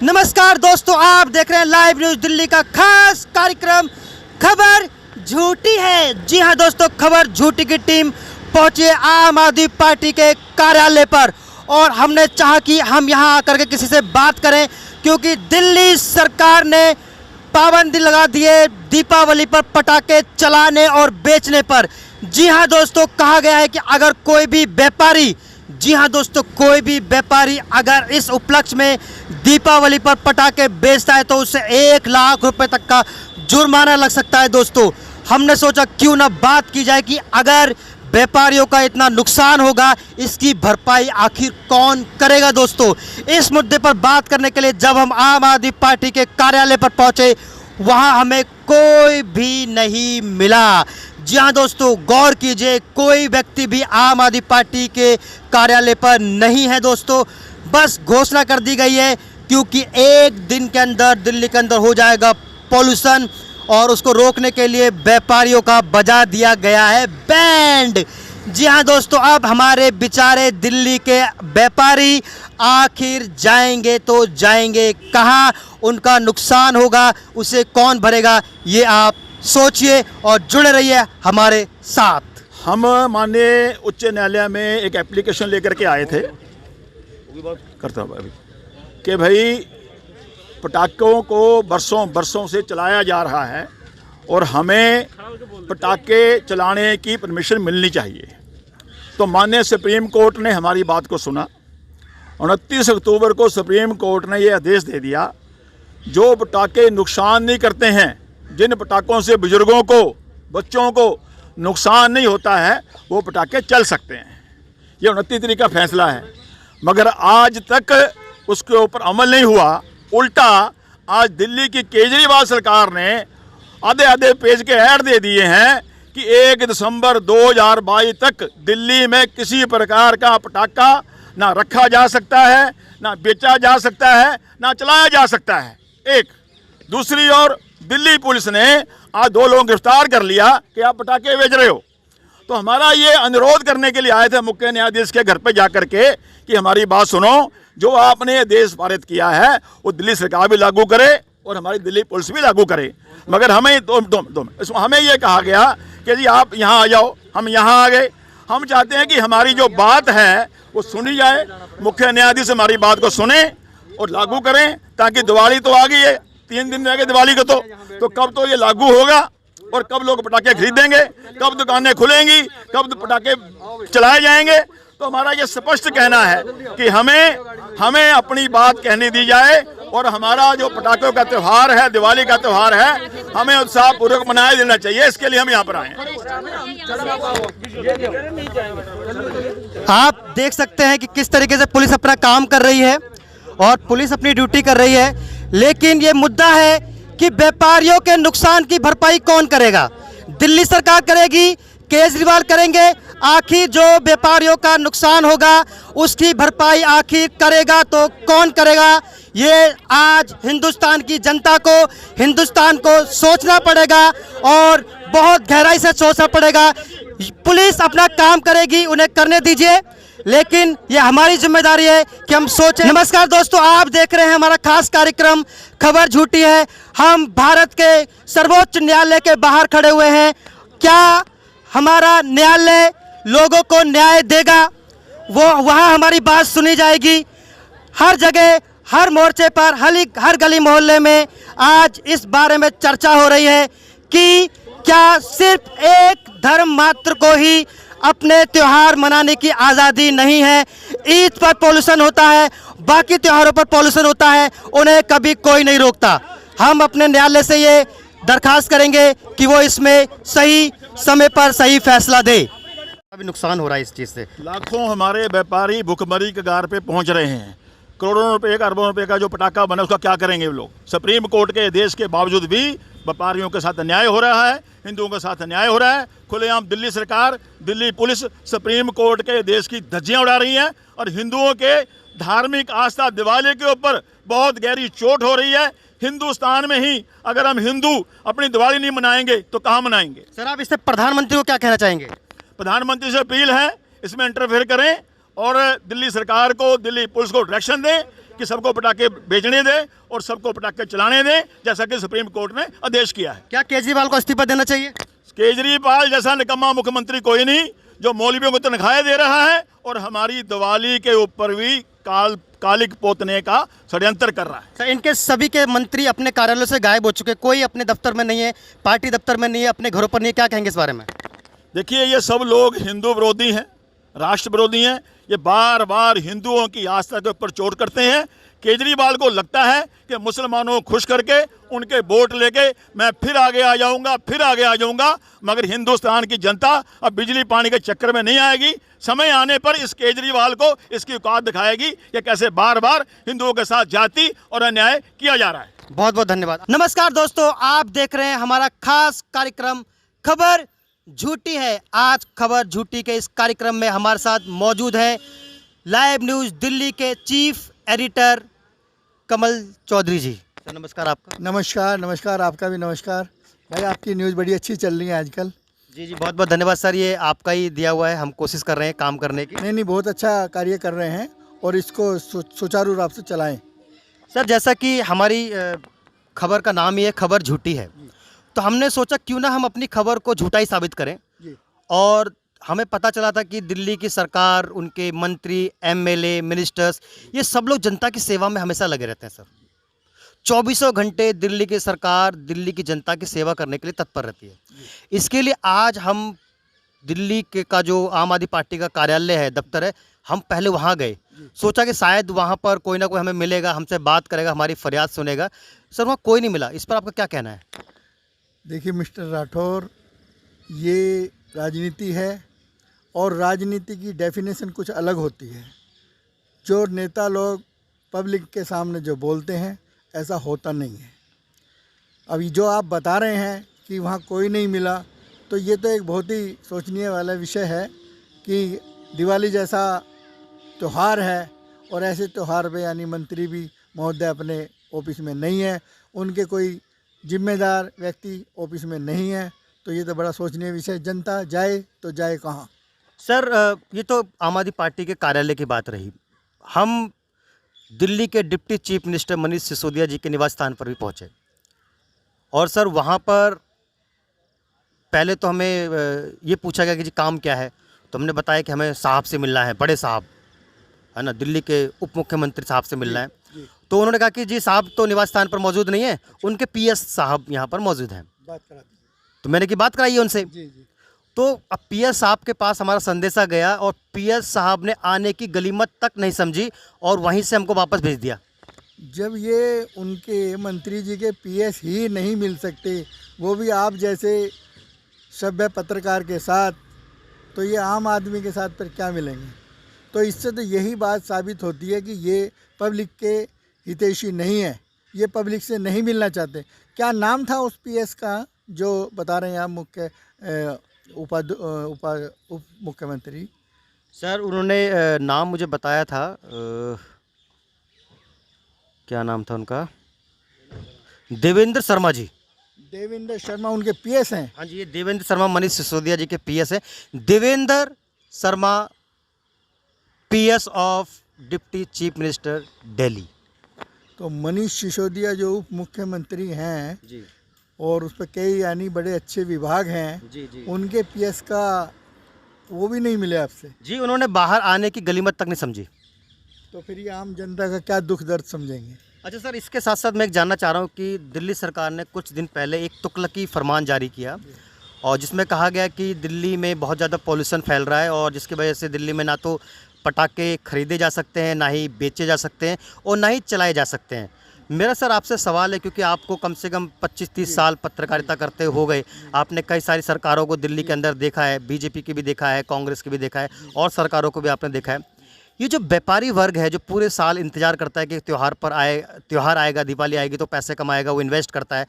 नमस्कार दोस्तों, आप देख रहे हैं लाइव न्यूज दिल्ली का खास कार्यक्रम खबर झूठी है। जी हां दोस्तों, खबर झूठी की टीम पहुंची आम आदमी पार्टी के कार्यालय पर और हमने चाहा कि हम यहां आकर के किसी से बात करें, क्योंकि दिल्ली सरकार ने पाबंदी लगा दी है दीपावली पर पटाखे चलाने और बेचने पर। जी हां दोस्तों, कहा गया है कि अगर कोई भी व्यापारी, जी हां दोस्तों, कोई भी व्यापारी अगर इस उपलक्ष्य में दीपावली पर पटाखे बेचता है तो उसे 1 लाख रुपए तक का जुर्माना लग सकता है। दोस्तों, हमने सोचा क्यों ना बात की जाए कि अगर व्यापारियों का इतना नुकसान होगा, इसकी भरपाई आखिर कौन करेगा। दोस्तों, इस मुद्दे पर बात करने के लिए जब हम आम आदमी पार्टी के कार्यालय पर पहुंचे, वहां हमें कोई भी नहीं मिला। जी हाँ दोस्तों, गौर कीजिए, कोई व्यक्ति भी आम आदमी पार्टी के कार्यालय पर नहीं है। दोस्तों, बस घोषणा कर दी गई है क्योंकि एक दिन के अंदर दिल्ली के अंदर हो जाएगा पॉल्यूशन और उसको रोकने के लिए व्यापारियों का बजा दिया गया है बैंड। जी हाँ दोस्तों, अब हमारे बेचारे दिल्ली के व्यापारी आखिर जाएंगे तो जाएंगे कहाँ, उनका नुकसान होगा उसे कौन भरेगा, ये आप सोचिए और जुड़े रहिए हमारे साथ। हम माननीय उच्च न्यायालय में एक एप्लीकेशन लेकर के आए थे करता हूँ अभी कि भाई पटाखों को बरसों से चलाया जा रहा है और हमें पटाखे चलाने की परमिशन मिलनी चाहिए। तो माननीय सुप्रीम कोर्ट ने हमारी बात को सुना। 29 अक्टूबर को सुप्रीम कोर्ट ने ये आदेश दे दिया, जो पटाखे नुकसान नहीं करते हैं, जिन पटाखों से बुजुर्गों को, बच्चों को नुकसान नहीं होता है, वो पटाखे चल सकते हैं। ये 29 तारीख का फैसला है, मगर आज तक उसके ऊपर अमल नहीं हुआ। उल्टा आज दिल्ली की केजरीवाल सरकार ने आधे पेज के ऐड दे दिए हैं कि 1 दिसंबर 2022 तक दिल्ली में किसी प्रकार का पटाखा ना रखा जा सकता है, ना बेचा जा सकता है, ना चलाया जा सकता है। एक दूसरी ओर दिल्ली पुलिस ने आज 2 लोगों को गिरफ्तार कर लिया कि आप पटाखे बेच रहे हो। तो हमारा ये अनुरोध करने के लिए आए थे मुख्य न्यायाधीश के घर पे जाकर के कि हमारी बात सुनो, जो आपने आदेश पारित किया है वो दिल्ली सरकार भी लागू करे और हमारी दिल्ली पुलिस भी लागू करे। मगर हमें हमें ये कहा गया कि जी आप यहाँ आ जाओ, हम यहाँ आ गए। हम चाहते हैं कि हमारी जो बात है वो सुनी जाए, मुख्य न्यायाधीश हमारी बात को सुने और लागू करें, ताकि दिवाली तो आ गई है, 3 दिन रह गए दिवाली को, तो कब तो ये लागू होगा और कब लोग पटाखे खरीदेंगे, कब दुकानें खुलेंगी, कब पटाखे चलाए जाएंगे। तो हमारा ये स्पष्ट कहना है कि हमें अपनी बात कहने दी जाए और हमारा जो पटाखों का त्यौहार है, दिवाली का त्यौहार है, हमें उत्साहपूर्वक मनाया देना चाहिए। इसके लिए हम यहाँ पर आए हैं। आप देख सकते हैं कि किस तरीके से पुलिस अपना काम कर रही है और पुलिस अपनी ड्यूटी कर रही है, लेकिन ये मुद्दा है कि व्यापारियों के नुकसान की भरपाई कौन करेगा। दिल्ली सरकार करेगी, केजरीवाल करेंगे, आखिर जो व्यापारियों का नुकसान होगा उसकी भरपाई आखिर करेगा तो कौन करेगा, ये आज हिंदुस्तान की जनता को, हिंदुस्तान को सोचना पड़ेगा और बहुत गहराई से सोचना पड़ेगा। पुलिस अपना काम करेगी, उन्हें करने दीजिए, लेकिन ये हमारी जिम्मेदारी है कि हम सोचें। नमस्कार दोस्तों, आप देख रहे हैं हमारा खास कार्यक्रम खबर झूठी है। हम भारत के सर्वोच्च न्यायालय के बाहर खड़े हुए हैं। क्या हमारा न्यायालय लोगों को न्याय देगा? वो वहाँ हमारी बात सुनी जाएगी। हर जगह, हर मोर्चे पर, हर गली मोहल्ले में आज इस बारे में चर्चा हो रही है कि क्या सिर्फ एक धर्म मात्र को ही अपने त्यौहार मनाने की आज़ादी नहीं है। ईद पर पॉल्यूशन होता है, बाकी त्योहारों पर पॉल्यूशन होता है, उन्हें कभी कोई नहीं रोकता। हम अपने न्यायालय से ये दरखास्त करेंगे कि वो इसमें सही समय पर सही फैसला दे। अभी नुकसान हो रहा है इस चीज़ से, लाखों हमारे व्यापारी भुखमरी के कगार पे पहुंच रहे हैं। करोड़ों रुपए का, अरबों रुपए का जो पटाखा बना उसका क्या करेंगे वो लोग। सुप्रीम कोर्ट के आदेश के बावजूद भी व्यापारियों के साथ अन्याय हो रहा है, हिंदुओं के साथ अन्याय हो रहा है। खुलेआम दिल्ली सरकार, दिल्ली पुलिस सुप्रीम कोर्ट के देश की धज्जियां उड़ा रही हैं और हिंदुओं के धार्मिक आस्था दिवाली के ऊपर बहुत गहरी चोट हो रही है। हिंदुस्तान में ही अगर हम हिंदू अपनी दिवाली नहीं मनाएंगे तो कहाँ मनाएंगे। सर, आप इससे प्रधानमंत्री को क्या कहना चाहेंगे? प्रधानमंत्री से अपील है इसमें इंटरफेयर करें और दिल्ली सरकार को, दिल्ली पुलिस को डायरेक्शन दें कि सबको पटाखे बेचने दें और सबको पटाखे चलाने दें, जैसा कि सुप्रीम कोर्ट ने आदेश किया है। क्या केजरीवाल को इस्तीफा देना चाहिए? केजरीवाल जैसा निकम्मा मुख्यमंत्री कोई नहीं, जो मौलवियों को तनख्वाहें दे रहा है और हमारी दिवाली के ऊपर भी कालिक पोतने का षड्यंत्र कर रहा है। सर, इनके सभी के मंत्री अपने कार्यालयों से गायब हो चुके, कोई अपने दफ्तर में नहीं है, पार्टी दफ्तर में नहीं है, अपने घरों पर नहीं है, क्या कहेंगे इस बारे में? देखिए, ये सब लोग हिंदू विरोधी हैं, राष्ट्र विरोधी हैं। ये बार बार हिंदुओं की आस्था के ऊपर चोट करते हैं। केजरीवाल को लगता है कि मुसलमानों को खुश करके उनके वोट लेके मैं फिर आगे आ जाऊंगा, फिर आगे आ जाऊंगा, मगर हिंदुस्तान की जनता अब बिजली पानी के चक्कर में नहीं आएगी। समय आने पर इस केजरीवाल को इसकी औकात दिखाएगी कि कैसे बार बार हिंदुओं के साथ जाति और अन्याय किया जा रहा है। बहुत बहुत धन्यवाद। नमस्कार दोस्तों, आप देख रहे हैं हमारा खास कार्यक्रम खबर झूठी है। आज खबर झूठी के इस कार्यक्रम में हमारे साथ मौजूद है लाइव न्यूज़ दिल्ली के चीफ एडिटर कमल चौधरी जी। सर नमस्कार आपका। नमस्कार, नमस्कार, आपका भी नमस्कार। भाई आपकी न्यूज़ बड़ी अच्छी चल रही है आजकल। जी जी, बहुत बहुत धन्यवाद सर, ये आपका ही दिया हुआ है, हम कोशिश कर रहे हैं काम करने की। नहीं, बहुत अच्छा कार्य कर रहे हैं और इसको सुचारू रूप से चलाएं। सर, जैसा कि हमारी खबर का नाम ही है खबर झूठी है, तो हमने सोचा क्यों ना हम अपनी खबर को झूठा ही साबित करें। जी। और हमें पता चला था कि दिल्ली की सरकार, उनके मंत्री, एमएलए, मिनिस्टर्स, ये सब लोग जनता की सेवा में हमेशा लगे रहते हैं सर। 24 घंटे दिल्ली की सरकार दिल्ली की जनता की सेवा करने के लिए तत्पर रहती है। इसके लिए आज हम दिल्ली के का जो आम आदमी पार्टी का कार्यालय है, दफ्तर है, हम पहले वहाँ गए। सोचा कि शायद वहाँ पर कोई ना कोई हमें मिलेगा, हमसे बात करेगा, हमारी फरियाद सुनेगा। सर, वहाँ कोई नहीं मिला। इस पर आपका क्या कहना है? देखिए मिस्टर राठौर, ये राजनीति है और राजनीति की डेफिनेशन कुछ अलग होती है। जो नेता लोग पब्लिक के सामने जो बोलते हैं ऐसा होता नहीं है। अभी जो आप बता रहे हैं कि वहाँ कोई नहीं मिला, तो ये तो एक बहुत ही सोचने वाला विषय है कि दिवाली जैसा त्यौहार है और ऐसे त्यौहार पे यानी मंत्री भी महोदय अपने ऑफिस में नहीं है, उनके कोई जिम्मेदार व्यक्ति ऑफिस में नहीं है, तो ये तो बड़ा सोचनीय विषय। जनता जाए तो जाए कहाँ? सर, ये तो आम आदमी पार्टी के कार्यालय की बात रही। हम दिल्ली के deputy chief minister Manish Sisodia ji के निवास स्थान पर भी पहुंचे और सर वहां पर पहले तो हमें ये पूछा गया कि जी काम क्या है, तो हमने बताया कि हमें साहब से मिलना है, बड़े साहब है ना, दिल्ली के उप मुख्यमंत्री साहब से मिलना है। तो उन्होंने कहा कि जी साहब तो निवास स्थान पर मौजूद नहीं है, उनके पीएस साहब यहाँ पर मौजूद हैं। बात करा दीजिए। तो मैंने की बात कराई है उनसे। जी जी। तो अब पीएस साहब के पास हमारा संदेशा गया और पीएस साहब ने आने की गलीमत तक नहीं समझी और वहीं से हमको वापस भेज दिया। जब ये उनके मंत्री जी के पीएस ही नहीं मिल सकते, वो भी आप जैसे सभ्य पत्रकार के साथ, तो ये आम आदमी के साथ फिर क्या मिलेंगे? तो इससे तो यही बात साबित होती है कि ये पब्लिक के हितैषी नहीं है, ये पब्लिक से नहीं मिलना चाहते। क्या नाम था उस पीएस का जो बता रहे हैं आप उप मुख्यमंत्री? सर, उन्होंने नाम मुझे बताया था, क्या नाम था उनका? देवेंद्र शर्मा जी। देवेंद्र शर्मा उनके पीएस हैं? हाँ जी, ये देवेंद्र शर्मा मनीष सिसोदिया जी के पीएस है। Devendra Sharma, PS of deputy chief minister Delhi. तो मनीष सिसोदिया जो उप मुख्यमंत्री हैं जी और उस पर कई यानी बड़े अच्छे विभाग हैं, जी जी उनके पीएस का वो भी नहीं मिले आपसे? जी, उन्होंने बाहर आने की गलीमत तक नहीं समझी। तो फिर ये आम जनता का क्या दुख दर्द समझेंगे? अच्छा सर, इसके साथ साथ मैं एक जानना चाह रहा हूँ कि दिल्ली सरकार ने कुछ दिन पहले एक तुगलकी फरमान जारी किया और जिसमें कहा गया कि दिल्ली में बहुत ज़्यादा पॉल्यूशन फैल रहा है और जिसकी वजह से दिल्ली में ना तो पटाखे खरीदे जा सकते हैं, ना ही बेचे जा सकते हैं और ना ही चलाए जा सकते हैं। मेरा सर आपसे सवाल है, क्योंकि आपको कम से कम 25-30 साल पत्रकारिता करते हो गए, आपने कई सारी सरकारों को दिल्ली के अंदर देखा है, बीजेपी की भी देखा है, कांग्रेस की भी देखा है और सरकारों को भी आपने देखा है। ये जो व्यापारी वर्ग है जो पूरे साल इंतजार करता है कि त्यौहार आएगा, दिवाली आएगी तो पैसे कमाएगा, वो इन्वेस्ट करता है,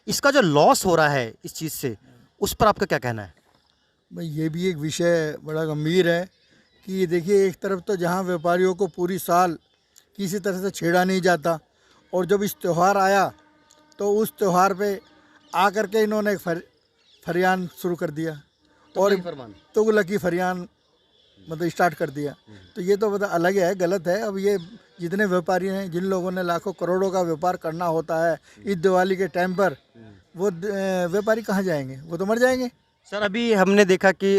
इसका जो लॉस हो रहा है इस चीज़ से, उस पर आपका क्या कहना है? भाई ये भी एक विषय बड़ा गंभीर है कि देखिए, एक तरफ तो जहाँ व्यापारियों को पूरी साल किसी तरह से छेड़ा नहीं जाता और जब इस त्यौहार आया तो उस त्यौहार पे आकर के इन्होंने एक फरियान शुरू कर दिया और तुगलकी फरियान मतलब स्टार्ट कर दिया। तो ये तो मतलब अलग है, गलत है। अब ये जितने व्यापारी हैं, जिन लोगों ने लाखों करोड़ों का व्यापार करना होता है इस दिवाली के टाइम पर, वो व्यापारी कहाँ जाएंगे? वो तो मर जाएंगे। सर अभी हमने देखा कि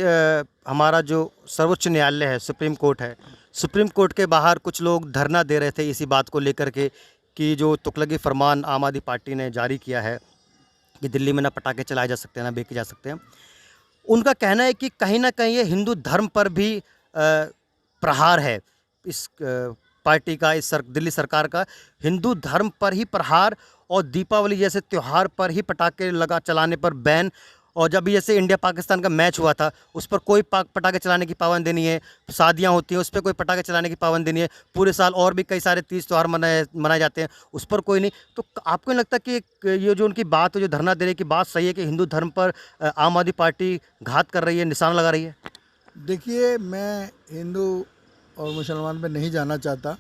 हमारा जो सर्वोच्च न्यायालय है, सुप्रीम कोर्ट है, सुप्रीम कोर्ट के बाहर कुछ लोग धरना दे रहे थे इसी बात को लेकर के कि जो तुगलकी फरमान आम आदमी पार्टी ने जारी किया है कि दिल्ली में ना पटाखे चलाए जा सकते हैं, ना बेचे जा सकते हैं। उनका कहना है कि कहीं ना कहीं ये हिंदू धर्म पर भी प्रहार है। इस पार्टी का, दिल्ली सरकार का हिंदू धर्म पर ही प्रहार, और दीपावली जैसे त्यौहार पर ही पटाखे चलाने पर बैन। और जब जैसे इंडिया पाकिस्तान का मैच हुआ था, उस पर कोई पटाखे चलाने की पाबंदी नहीं है। शादियां होती हैं, उस पर कोई पटाखे चलाने की पाबंदी नहीं है। पूरे साल और भी कई सारे तीज त्यौहार मनाए जाते हैं, उस पर कोई नहीं। तो आपको नहीं लगता कि ये जो उनकी बात है, जो धरना देने की बात सही है कि हिंदू धर्म पर आम आदमी पार्टी घात कर रही है, निशाना लगा रही है? देखिए, मैं हिंदू और मुसलमान में नहीं जाना चाहता,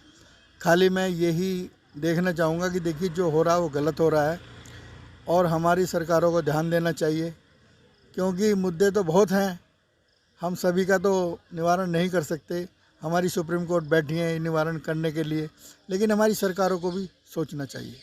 खाली मैं यही देखना चाहूँगा कि देखिए जो हो रहा है वो गलत हो रहा है और हमारी सरकारों को ध्यान देना चाहिए, क्योंकि मुद्दे तो बहुत हैं, हम सभी का तो निवारण नहीं कर सकते। हमारी सुप्रीम कोर्ट बैठी है निवारण करने के लिए, लेकिन हमारी सरकारों को भी सोचना चाहिए।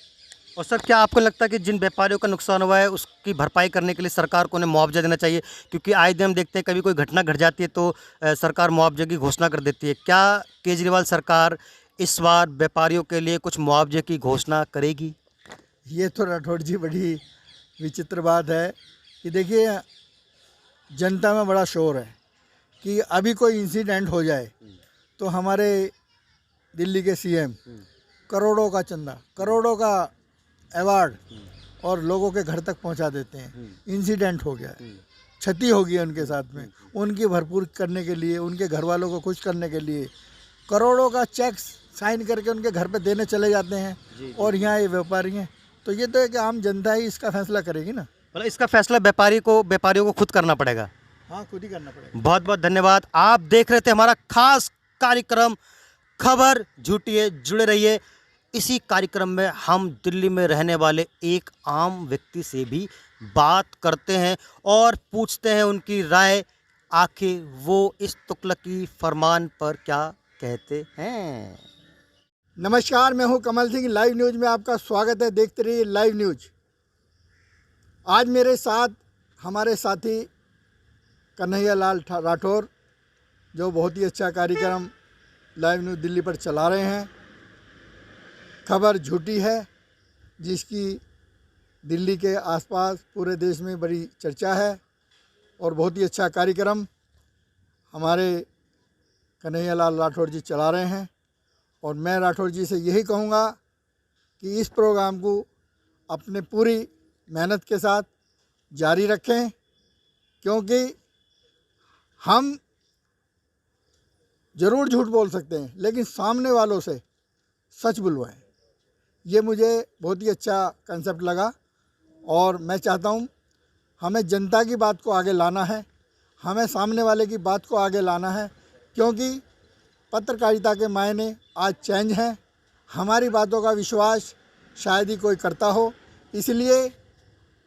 और सर क्या आपको लगता है कि जिन व्यापारियों का नुकसान हुआ है उसकी भरपाई करने के लिए सरकार को उन्हें मुआवजा देना चाहिए? क्योंकि आए दिन हम देखते हैं कभी कोई घटना घट जाती है तो सरकार मुआवजे की घोषणा कर देती है। क्या केजरीवाल सरकार इस बार व्यापारियों के लिए कुछ मुआवजे की घोषणा करेगी? ये तो राठौड़ जी बड़ी विचित्र बात है कि देखिए जनता में बड़ा शोर है कि अभी कोई इंसिडेंट हो जाए तो हमारे दिल्ली के सीएम करोड़ों का चंदा, करोड़ों का अवार्ड और लोगों के घर तक पहुंचा देते हैं। इंसिडेंट हो गया है, क्षति होगी उनके साथ में, उनकी भरपूर करने के लिए, उनके घर वालों को खुश करने के लिए करोड़ों का चेक्स साइन करके उनके घर पे देने चले जाते हैं। और यहाँ ये व्यापारी हैं, तो ये तो है कि आम जनता ही इसका फैसला करेगी ना। मतलब इसका फैसला व्यापारियों को खुद करना पड़ेगा। हाँ, खुद ही करना पड़ेगा। बहुत बहुत धन्यवाद। आप देख रहे थे हमारा खास कार्यक्रम खबर झूठी है, जुड़े रहिए। इसी कार्यक्रम में हम दिल्ली में रहने वाले एक आम व्यक्ति से भी बात करते हैं और पूछते हैं उनकी राय, आखिर वो इस तुगलकी फरमान पर क्या कहते हैं। नमस्कार, मैं हूं कमल सिंह। लाइव न्यूज़ में आपका स्वागत है। देखते रहिए लाइव न्यूज़। आज मेरे साथ हमारे साथी कन्हैयालाल राठौर, जो बहुत ही अच्छा कार्यक्रम लाइव न्यूज़ दिल्ली पर चला रहे हैं। खबर झूठी है, जिसकी दिल्ली के आसपास पूरे देश में बड़ी चर्चा है और बहुत ही अच्छा कार्यक्रम हमारे कन्हैयालाल राठौर जी चला रहे हैं। और मैं राठौर जी से यही कहूँगा कि इस प्रोग्राम को अपने पूरी मेहनत के साथ जारी रखें, क्योंकि हम ज़रूर झूठ बोल सकते हैं लेकिन सामने वालों से सच बुलवाएं। ये मुझे बहुत ही अच्छा कंसेप्ट लगा और मैं चाहता हूँ हमें जनता की बात को आगे लाना है, हमें सामने वाले की बात को आगे लाना है, क्योंकि पत्रकारिता के मायने आज चेंज हैं। हमारी बातों का विश्वास शायद ही कोई करता हो, इसलिए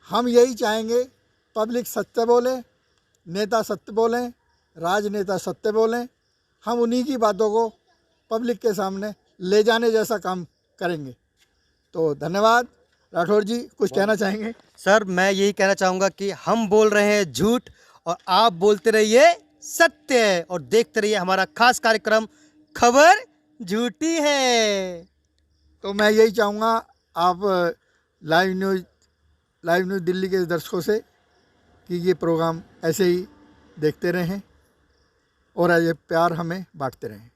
हम यही चाहेंगे पब्लिक सत्य बोले, नेता सत्य बोलें, राजनेता सत्य बोलें। हम उन्हीं की बातों को पब्लिक के सामने ले जाने जैसा काम करेंगे। तो धन्यवाद। राठौर जी कुछ कहना चाहेंगे? सर मैं यही कहना चाहूँगा कि हम बोल रहे हैं झूठ और आप बोलते रहिए सत्य, और देखते रहिए हमारा खास कार्यक्रम खबर झूठी है। तो मैं यही चाहूँगा आप लाइव न्यूज़ दिल्ली के दर्शकों से कि ये प्रोग्राम ऐसे ही देखते रहें और ये प्यार हमें बांटते रहें।